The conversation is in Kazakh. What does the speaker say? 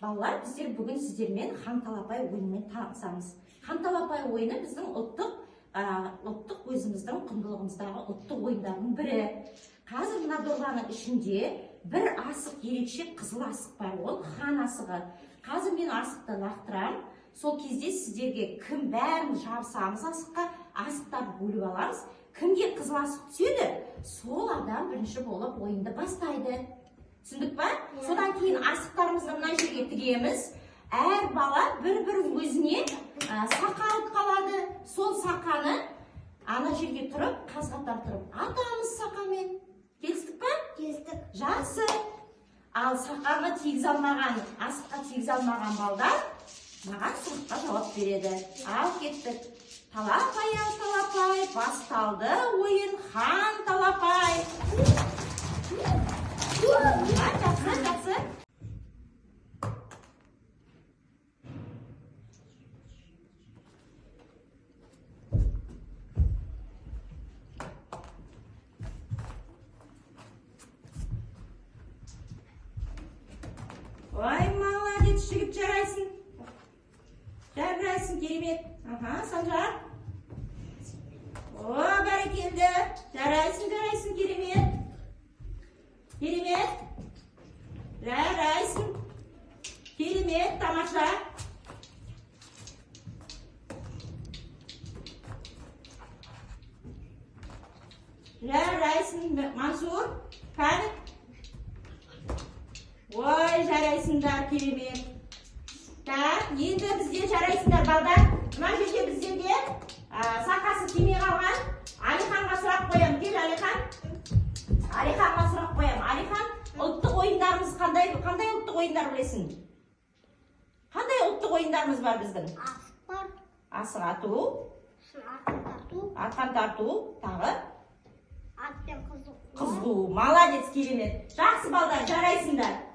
Балалар, біздер бүгін сіздермен хан талапай ойынымен танысамыз. Хан талапай ойыны біздің ұлттық өзіміздің құндылығымыздағы ұлттық ойындардың бірі. Қазір мына дорбаның ішінде бір асық, ерекше қызыл асық бар, ол хан асығы. Қазір мен асықты лақтырам. Сол кезде сіздерге кім бәріміз жабысамыз асыққа, асықтарды бөліп аламыз. Кімге қызыл асық түседі, сол адам бірінші болып ойынды бастайды. Түсіндік па? Содан кейін асықтарымызды мына жерге тігеміз. Әр бала бір-бір өзіне сақа алып қалады. Сол сақаны ана жерге тұрып, қазғаттар тұрып, атамыз сақамен. Келістік па? Келістік. Жақсы. Ал сақаны тигізе алмаған, асыққа тигізе алмаған балдар маған сұраққа жауап береді. Ал кеттік. Талапай, талапай, басталды ойын хан талапай. Жақсы. Ой, молодец, жігіт, жарайсың. Жарайсың, керемет. Санжар. О, бәрекелді. Жарайсың, керемет. Керемет. Жарайсың. Керемет, тамаша. Жарайсың, Мансур. Кәні. Ой, жарайсыңдар, керемет. Так, енді бізде жарайсыңдар, балдар. Мына жерде біздерге сақасы тимей қалған Алиханға сұрақ қоям. Кел, Алихан. Алиханға сұрақ қоям. Алихан, ұлттық ойындарымыз қандай ұлттық ойындар білесің? Қандай ұлттық ойындарымыз бар біздің? Асық бар. Асық ату. Атқан тарту. Атқан тарту. Тағы? Атпен қызу. Қызу. Молодец, керемет. Жақсы балдар, жарайсыңдар.